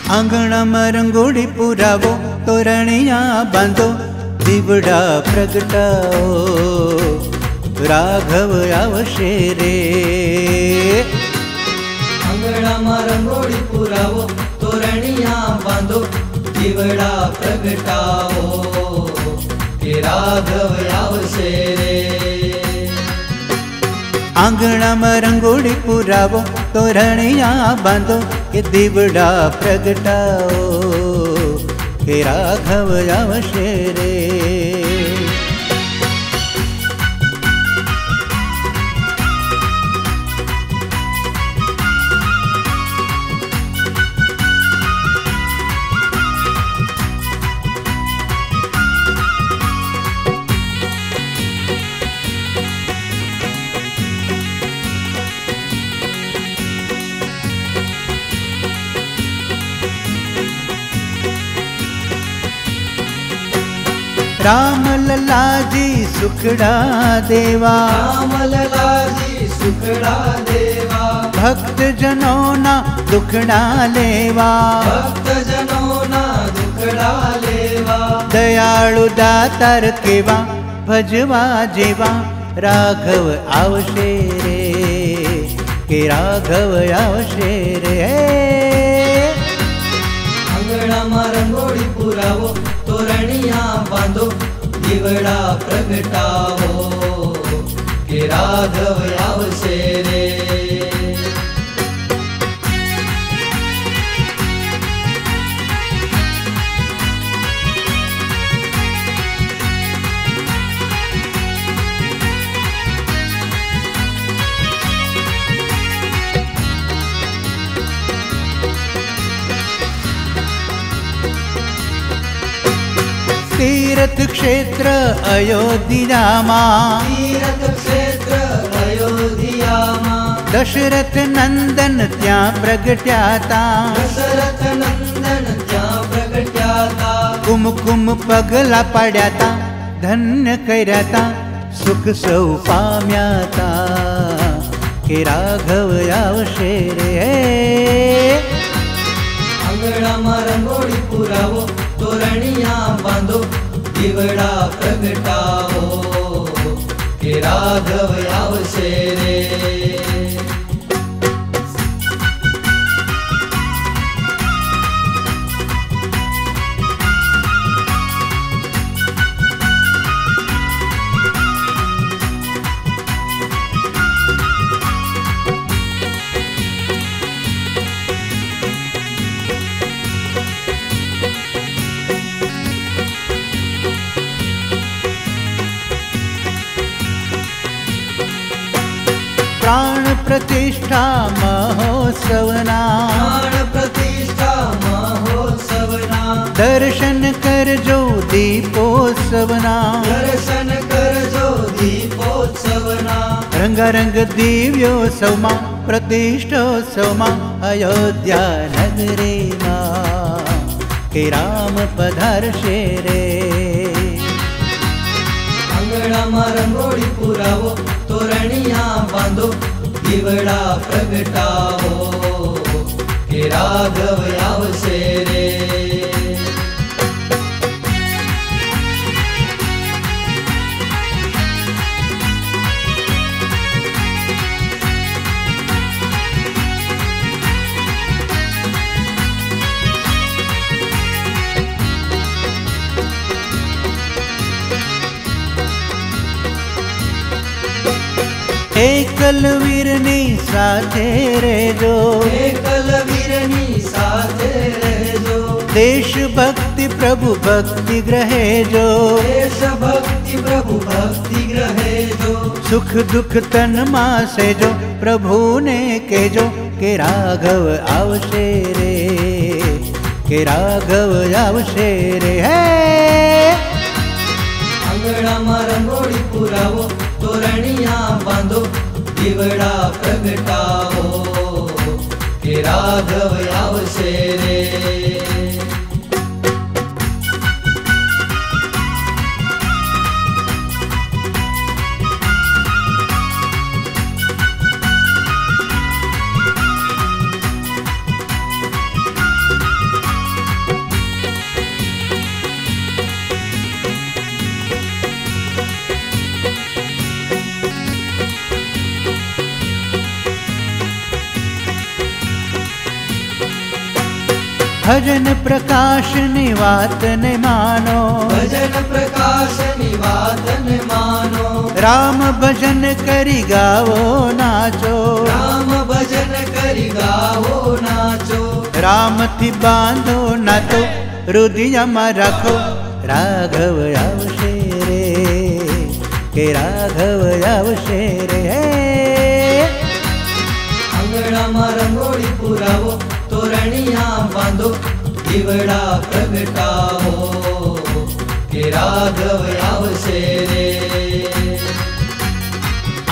आंगणाમાં રંગોળી પુરાવો, તોરણિયા બાંધો, દીવડા પ્રગટાવો, રાઘવ આવશે રે. આંગણામાં રંગોળી પુરાવો, તોરણિયા બાંધો, દીવડા પ્રગટાવો, કે રાઘવ આવશે રે. આંગણામાં રંગોળી પુરાવો, તોરણિયા બાંધો, કે દીવડા પ્રગટાવો, કે રાઘવ આવશે રે. राम ललाजी सुखड़ा देवा, राम ललाजी सुखड़ा देवा, भक्त जनों ना दुखड़ा लेवा, भक्त जनों ना दुखड़ा लेवा, दयाळु दातार केवा, भजवा जेवा, राघव आवशे रे, के राघव आवशे रे. આંગણામાં રંગોળી પુરાવો, તોરણિયા બાંધો, દીવડા પ્રગટાવો, કે રાઘવ આવશે રે. तीर्थ क्षेत्र अयोध्याમાં, तीर्थ क्षेत्र अयोध्याમાં, दशरथ नंदन ત્યાં પ્રગટ્યા તા, દશરથ નંદન ત્યાં પ્રગટ્યા તા, કુમકુમ પગલા પાડ્યા તા, ધન્ય કર્યા તા, સુખ સૌ પામ્યા તા, કે રાઘવ આવશે રે. આંગણામાં રંગોળી પુરાવો, તોરણિયા બાંધો, દીવડા પ્રગટાવો, કે રાઘવ આવશે રે. प्राण प्रतिष्ठा महोत्सवना, प्राण प्रतिष्ठा મહોત્સવના, दर्शन करजो दीपोत्सवना, દર્શન કરજો દીપોત્સવના, रंगारंग दिव्योत्सवમાં, प्रतिष्ठोत्सवમાં, अयोध्या नगरीમાં, કે રામ પધારશે રે. આંગણામાં રંગોળી પુરાવો, તોરણિયા બાંધો, દીવડા પ્રગટાવો, કે રાઘવ આવશે રે. એકલવીરની સાથે રહેજો, એકલવીરની સાથે રહેજો, દેશભક્તિ પ્રભુ ભક્તિ ગ્રહેજો, દેશભક્તિ પ્રભુ ભક્તિ ગ્રહેજો, સુખ દુઃખ તનમાં સેજો, પ્રભુને કહેજો, કે રાઘવ આવશે રે, કે રાઘવ આવશે રે. હે આંગણામાં રંગોળી પુરાવો, તોરણિયા બાંધો, દીવડા પ્રગટાવો, કે રાઘવ આવશે રે. भजन प्रकाश ની વાત ને માનો, ભજન પ્રકાશની વાતને માનો, રામ ભજન કરી ગાવો નાચો, રામ ભજન કરી ગાવો નાચો, રામથી બાંધો નાતો હૃદયમાં રાખો, રાઘવ આવશે રે, કે રાઘવ આવશે રે. આંગણામાં રંગોળી પુરાવો, તોરણિયા બાંધો, દીવડા પ્રગટાવો, કે રાઘવ આવશે રે.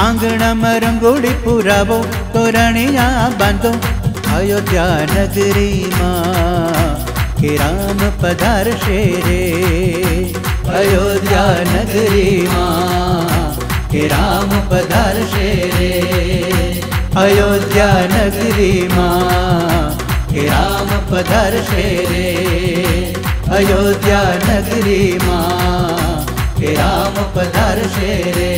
આંગણામાં રંગોળી પુરાવો, તોરણિયા બાંધો, અયોધ્યા નગરીમાં કે રામ પધારશે રે, અયોધ્યા નગરીમાં કે રામ પધારશે રે, અયોધ્યા નગરીમાં કે રામ પધારશે રે, અયોધ્યા નગરીમાં કે રામ પધારશે રે.